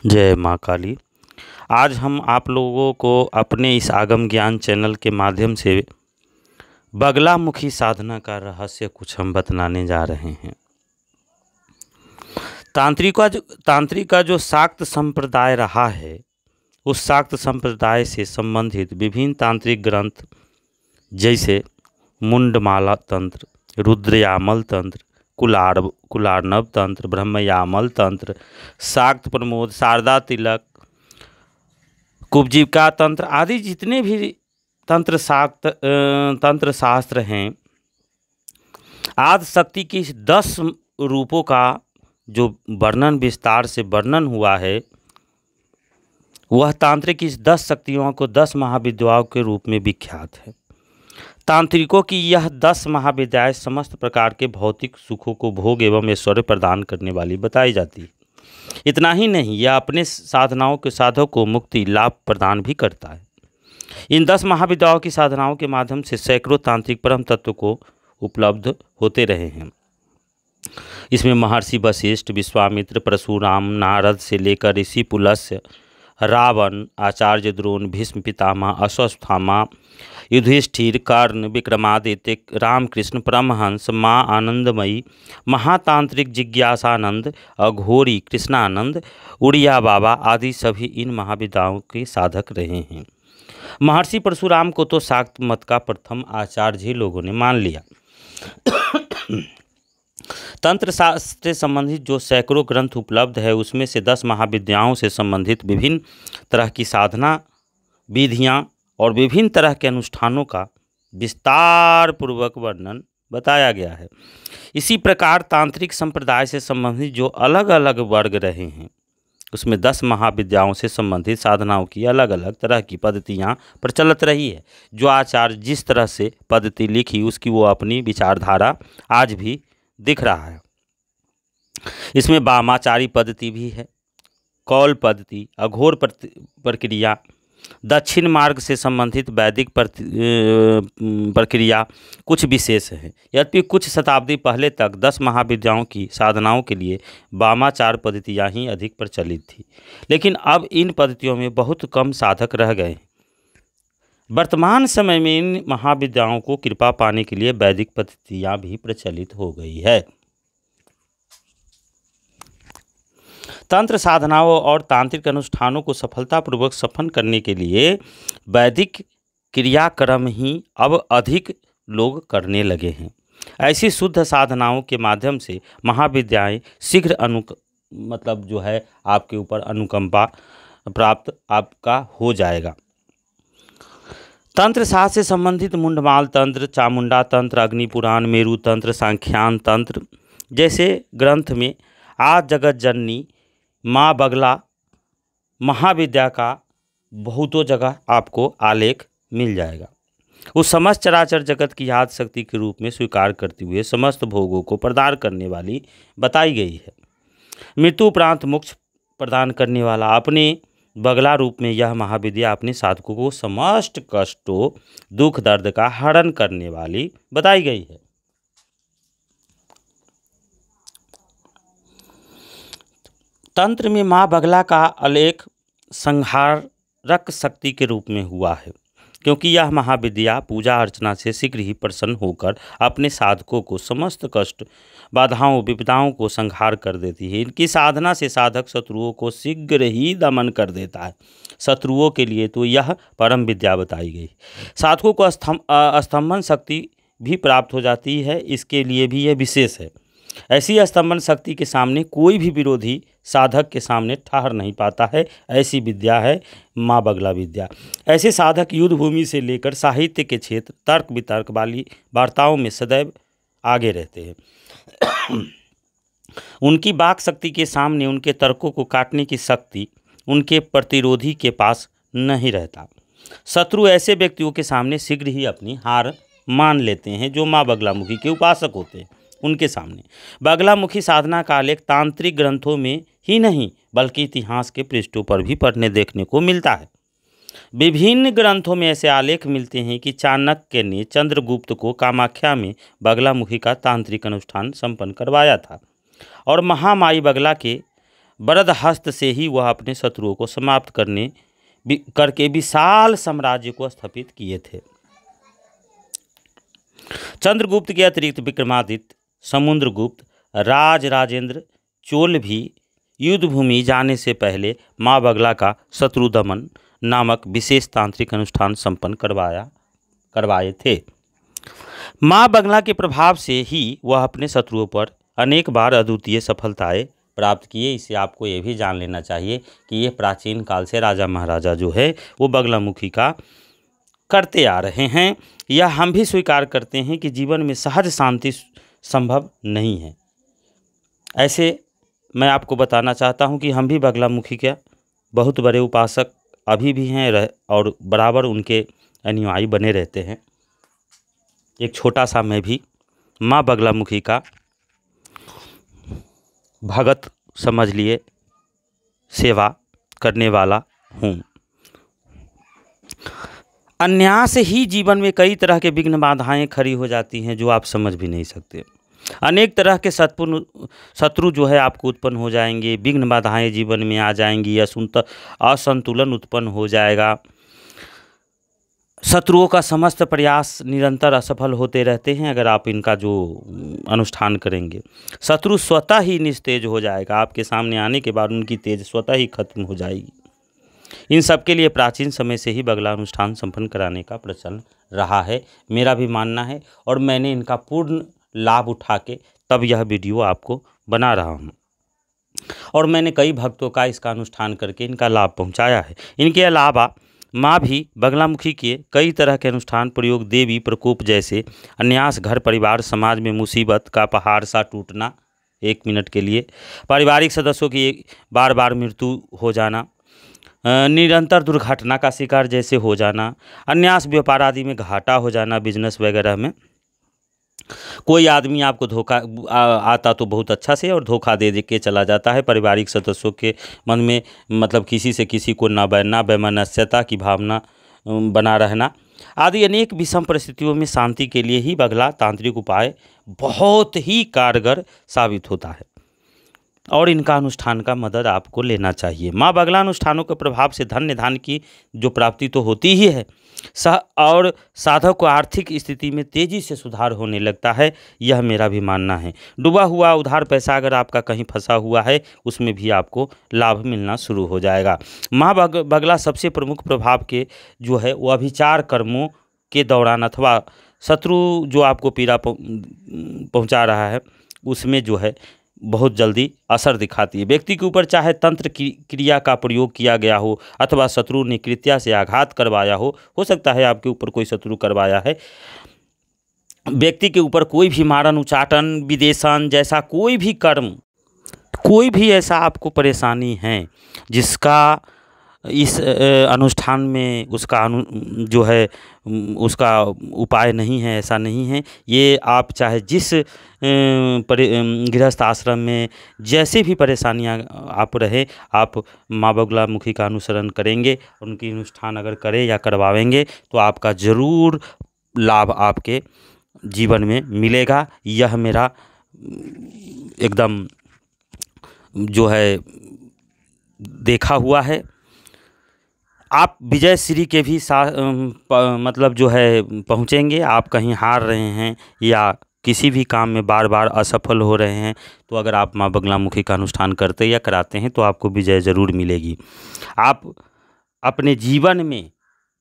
जय माँ काली। आज हम आप लोगों को अपने इस आगम ज्ञान चैनल के माध्यम से बगलामुखी साधना का रहस्य कुछ हम बतलाने जा रहे हैं। तांत्रिक का जो शाक्त संप्रदाय रहा है, उस शाक्त संप्रदाय से संबंधित विभिन्न तांत्रिक ग्रंथ जैसे मुंडमाला तंत्र, रुद्रयामल तंत्र, कुलार्णव तंत्र, ब्रह्मयामल तंत्र, शाक्त प्रमोद, शारदा तिलक, कुब्जिका तंत्र आदि जितने भी तंत्र शास्त्र हैं, आदि शक्ति की 10 रूपों का जो वर्णन विस्तार से वर्णन हुआ है, वह तांत्रिक इस 10 शक्तियों को 10 महाविद्याओं के रूप में विख्यात है। तांत्रिकों की यह 10 महाविद्याएं समस्त प्रकार के भौतिक सुखों को भोग एवं ऐश्वर्य प्रदान करने वाली बताई जाती है। इतना ही नहीं, यह अपने साधनाओं के साधक को मुक्ति लाभ प्रदान भी करता है। इन 10 महाविद्याओं की साधनाओं के माध्यम से सैकड़ों तांत्रिक परम तत्व को उपलब्ध होते रहे हैं। इसमें महर्षि वशिष्ठ, विश्वामित्र, परशुराम, नारद से लेकर ऋषि पुलस्त्य, रावण, आचार्य द्रोण, भीष्म पितामह, अश्वत्थामा, युधिष्ठिर, कर्ण, विक्रमादित्य, रामकृष्ण परमहंस, माँ आनंदमयी, महातांत्रिक जिज्ञासानंद, अघोरी कृष्णानंद, उड़िया बाबा आदि सभी इन महाविद्याओं के साधक रहे हैं। महर्षि परशुराम को तो शाक्त मत का प्रथम आचार्य ही लोगों ने मान लिया। तंत्र शास्त्र से संबंधित जो सैकड़ों ग्रंथ उपलब्ध है, उसमें से 10 महाविद्याओं से संबंधित विभिन्न तरह की साधना विधियाँ और विभिन्न तरह के अनुष्ठानों का विस्तार पूर्वक वर्णन बताया गया है। इसी प्रकार तांत्रिक संप्रदाय से संबंधित जो अलग अलग वर्ग रहे हैं, उसमें 10 महाविद्याओं से संबंधित साधनाओं की अलग अलग तरह की पद्धतियाँ प्रचलित रही है। जो आचार्य जिस तरह से पद्धति लिखी, उसकी वो अपनी विचारधारा आज भी दिख रहा है। इसमें वामाचारी पद्धति भी है, कौल पद्धति, अघोर प्रक्रिया, दक्षिण मार्ग से संबंधित वैदिक प्रक्रिया कुछ विशेष है। यद्यपि कुछ शताब्दी पहले तक 10 महाविद्याओं की साधनाओं के लिए वामाचार पद्धतियाँ ही अधिक प्रचलित थी, लेकिन अब इन पद्धतियों में बहुत कम साधक रह गए हैं। वर्तमान समय में इन महाविद्याओं को कृपा पाने के लिए वैदिक पद्धतियाँ भी प्रचलित हो गई है। तंत्र साधनाओं और तांत्रिक अनुष्ठानों को सफलतापूर्वक सफल करने के लिए वैदिक क्रियाक्रम ही अब अधिक लोग करने लगे हैं। ऐसी शुद्ध साधनाओं के माध्यम से महाविद्याएं शीघ्र जो है आपके ऊपर अनुकंपा प्राप्त आपका हो जाएगा। तंत्र शास्त्र से संबंधित मुंडमाल तंत्र, चामुंडा तंत्र, अग्निपुराण, मेरु तंत्र, सांख्यान तंत्र जैसे ग्रंथ में आज जगत जननी माँ बगला महाविद्या का बहुतों जगह आपको आलेख मिल जाएगा। उस समस्त चराचर जगत की याद शक्ति के रूप में स्वीकार करते हुए समस्त भोगों को प्रदान करने वाली बताई गई है। मृत्यु उपरांत मोक्ष प्रदान करने वाला अपने बगला रूप में यह महाविद्या अपने साधकों को समस्त कष्टों दुख दर्द का हरण करने वाली बताई गई है। तंत्र में माँ बगला का उल्लेख संहारक शक्ति के रूप में हुआ है, क्योंकि यह महाविद्या पूजा अर्चना से शीघ्र ही प्रसन्न होकर अपने साधकों को समस्त कष्ट बाधाओं विपदाओं को संहार कर देती है। इनकी साधना से साधक शत्रुओं को शीघ्र ही दमन कर देता है। शत्रुओं के लिए तो यह परम विद्या बताई गई। साधकों को स्तंभन शक्ति भी प्राप्त हो जाती है, इसके लिए भी यह विशेष है। ऐसी स्तंभन शक्ति के सामने कोई भी विरोधी साधक के सामने ठहर नहीं पाता है। ऐसी विद्या है माँ बगला विद्या। ऐसे साधक युद्ध भूमि से लेकर साहित्य के क्षेत्र, तर्क वितर्क वाली वार्ताओं में सदैव आगे रहते हैं। उनकी वाक शक्ति के सामने उनके तर्कों को काटने की शक्ति उनके प्रतिरोधी के पास नहीं रहता। शत्रु ऐसे व्यक्तियों के सामने शीघ्र ही अपनी हार मान लेते हैं जो माँ बगलामुखी के उपासक होते हैं। उनके सामने बगलामुखी साधना का आलेख तांत्रिक ग्रंथों में ही नहीं बल्कि इतिहास के पृष्ठों पर भी पढ़ने देखने को मिलता है। विभिन्न ग्रंथों में ऐसे आलेख मिलते हैं कि चाणक्य ने चंद्रगुप्त को कामाख्या में बगलामुखी का तांत्रिक अनुष्ठान संपन्न करवाया था और महामाई बगला के वरद हस्त से ही वह अपने शत्रुओं को समाप्त करके विशाल साम्राज्य को स्थापित किए थे। चंद्रगुप्त के अतिरिक्त विक्रमादित्य, समुद्रगुप्त, राजेंद्र चोल भी युद्ध भूमि जाने से पहले माँ बगला का शत्रु दमन नामक विशेष तांत्रिक अनुष्ठान संपन्न करवाए थे। माँ बगला के प्रभाव से ही वह अपने शत्रुओं पर अनेक बार अद्वितीय सफलताएं प्राप्त किए। इसे आपको ये भी जान लेना चाहिए कि ये प्राचीन काल से राजा महाराजा जो है वो बगलामुखी का करते आ रहे हैं। यह हम भी स्वीकार करते हैं कि जीवन में सहज शांति संभव नहीं है। ऐसे मैं आपको बताना चाहता हूं कि हम भी बगलामुखी के बहुत बड़े उपासक अभी भी हैं और बराबर उनके अनुयायी बने रहते हैं। एक छोटा सा मैं भी माँ बगलामुखी का भगत समझ लिए सेवा करने वाला हूँ। अन्यास ही जीवन में कई तरह के विघ्न बाधाएं खड़ी हो जाती हैं जो आप समझ भी नहीं सकते। अनेक तरह के शत्रु जो है आपको उत्पन्न हो जाएंगे, विघ्न बाधाएं जीवन में आ जाएंगी, असंतुलन उत्पन्न हो जाएगा। शत्रुओं का समस्त प्रयास निरंतर असफल होते रहते हैं अगर आप इनका जो अनुष्ठान करेंगे। शत्रु स्वतः ही निस्तेज हो जाएगा, आपके सामने आने के बाद उनकी तेज स्वतः ही खत्म हो जाएगी। इन सब के लिए प्राचीन समय से ही बगला अनुष्ठान संपन्न कराने का प्रचलन रहा है, मेरा भी मानना है, और मैंने इनका पूर्ण लाभ उठा के तब यह वीडियो आपको बना रहा हूँ। और मैंने कई भक्तों का इसका अनुष्ठान करके इनका लाभ पहुँचाया है। इनके अलावा माँ भी बगलामुखी के कई तरह के अनुष्ठान प्रयोग, देवी प्रकोप जैसे अन्यास, घर परिवार समाज में मुसीबत का पहाड़ सा टूटना 1 मिनट के लिए, पारिवारिक सदस्यों की बार बार मृत्यु हो जाना, निरंतर दुर्घटना का शिकार जैसे हो जाना, अन्यास व्यापार आदि में घाटा हो जाना, बिजनेस वगैरह में कोई आदमी आपको धोखा आता तो बहुत अच्छा से और धोखा दे के चला जाता है। पारिवारिक सदस्यों के मन में मतलब किसी से किसी को ना वैमनस्यता की भावना बना रहना आदि अनेक विषम परिस्थितियों में शांति के लिए ही बगला तांत्रिक उपाय बहुत ही कारगर साबित होता है और इनका अनुष्ठान का मदद आपको लेना चाहिए। माँ बगला अनुष्ठानों के प्रभाव से धन निधान की जो प्राप्ति तो होती ही है, और साधक को आर्थिक स्थिति में तेजी से सुधार होने लगता है, यह मेरा भी मानना है। डूबा हुआ उधार पैसा अगर आपका कहीं फंसा हुआ है उसमें भी आपको लाभ मिलना शुरू हो जाएगा। माँ बगला सबसे प्रमुख प्रभाव के जो है वो अभिचार कर्मों के दौरान अथवा शत्रु जो आपको पीड़ा पहुँचा रहा है उसमें जो है बहुत जल्दी असर दिखाती है। व्यक्ति के ऊपर चाहे तंत्र क्रिया का प्रयोग किया गया हो अथवा शत्रु ने कृत्या से आघात करवाया हो सकता है आपके ऊपर कोई शत्रु करवाया है, व्यक्ति के ऊपर कोई भी मारण, उचाटन, विदेशन जैसा कोई भी कर्म, कोई भी ऐसा आपको परेशानी है जिसका इस अनुष्ठान में उसका जो है उसका उपाय नहीं है, ऐसा नहीं है। ये आप चाहे जिस गृहस्थ आश्रम में जैसे भी परेशानियां आप रहे, आप माँ बगलामुखी का अनुसरण करेंगे, उनकी अनुष्ठान अगर करें या करवाएंगे तो आपका ज़रूर लाभ आपके जीवन में मिलेगा। यह मेरा एकदम जो है देखा हुआ है। आप विजय श्री के भी मतलब जो है पहुँचेंगे। आप कहीं हार रहे हैं या किसी भी काम में बार बार असफल हो रहे हैं तो अगर आप माँ बगलामुखी का अनुष्ठान करते या कराते हैं तो आपको विजय ज़रूर मिलेगी। आप अपने जीवन में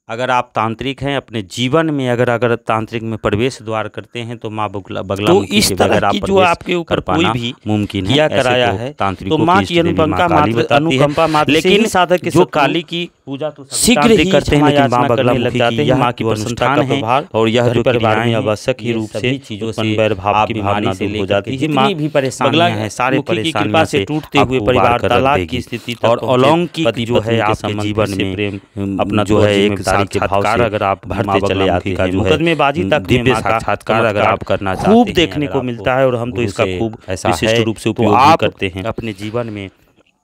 अगर आप तांत्रिक हैं, अपने जीवन में अगर तांत्रिक में प्रवेश द्वार करते हैं तो माँ बगलामुखी तो इस तरह की जो आपके ऊपर कोई भी मुमकिन है किया कराया है तो माँ की अनुकंपा मात्र लेकिन साधक की जो काली की पूजा तो शीघ्र ही करते हैं, लेकिन माँ बगलामुखी की माँ की अनुष्ठान है और यह जो परिवार में आवश्यक ही रूप से चीजों से भाव की भावना से हो जाती है। माँ भी परेशानियां हैं, सारे परेशानियों से टूटते हुए परिवार, तलाक की स्थिति और अलौकिक जो है आपके जीवन में प्रेम अपना जो है एक साक्षात्कार अगर आप भरते चले आते हैं, मुकदमेबाजी तक दिव्य साक्षात्कार अगर आप करना चाहते हैं खूब देखने को मिलता है और हम तो इसका खूब विशिष्ट रूप से उपयोग करते हैं अपने जीवन में।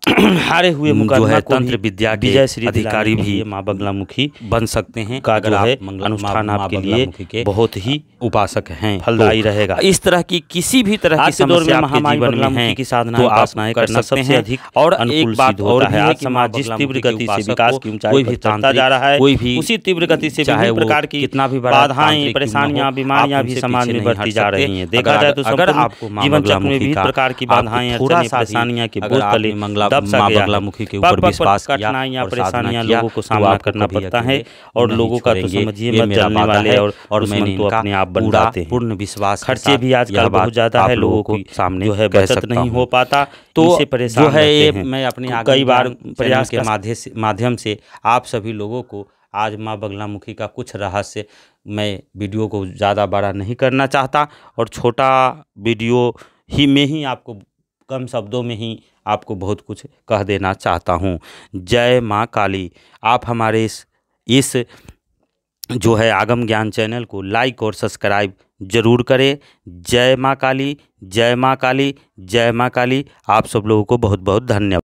हारे हुए जो मुकदमा है को तंत्र विद्या के विजय श्री अधिकारी दिलाने के भी लिए माँ बगलामुखी बन सकते हैं का अगर जो है आप अनुष्ठान माँ आपके बगलामुखी लिए के बहुत ही उपासक हैं। फलदायी रहेगा। इस तरह की किसी भी तरह की आज के दौर में समस्या आपके महामाई जीवन में बगलामुखी है की साधना तो आप उपासनाएं कर करना सकते सबसे हैं। अधिक और अनुकूल एक बात सिद्ध होता और है। भी है आज कि समाज माँ जिस तीव्र बगलामुखी के गति से उपासक विकास को की ऊंचाई कोई पर भी चढ़ता तांत्रिक जा रहा है, कोई भी उसी तीव्र गति से चाहे विभिन्न वो प्रकार की कितना भी बड़ा बाधाएं, तांत्रिक क्यों ना परेशानियां, हो, बीमारियां आप भी उनसे समाज पीछे में नहीं बढ़ती हट जा सकते। रही हैं। देखा जाए तो अगर संपूर्ण आपको माँ जीवन चक्र में बगलामुखी विविध का प्रकार की आपको बाधाएं, थोड़ा अड़चनें, सा भी परेशानियां के अगर बोझ आपने तले दब सा माँ गया है। बगलामुखी के पग ऊपर पग पर विश्वास किया कठिनाइयां, और साधना परेशानियां किया लोगों को तो सामना आपको करना कभी पड़ता है, अकेले और नहीं लोगों का तो छोड़ेंगे। समझिए ये मत, मेरा जलने वादा वाले है और और मैंने दुश्मन तो इनका अपने आप बन पूरा जाते हैं। पूर्ण विश्वास के खर्चे साथ भी आजकल यह बहुत बात ज़्यादा आप है, लोगों लोगों को की सामने जो है कह बचत सकता नहीं हूँ। हो पाता, तो इनसे परेशान जो है रहते ये हैं। मैं अपने कई बार प्रयास प्रयास के माध्यम से आप सभी लोगों को आज माँ बगलामुखी का कुछ रहस्य, मैं वीडियो को ज़्यादा बड़ा नहीं करना चाहता और छोटा वीडियो ही में ही आपको कम शब्दों में ही आपको बहुत कुछ कह देना चाहता हूँ। जय माँ काली। आप हमारे इस जो है आगम ज्ञान चैनल को लाइक और सब्सक्राइब जरूर करें। जय माँ काली, जय माँ काली, जय माँ काली। आप सब लोगों को बहुत बहुत धन्यवाद।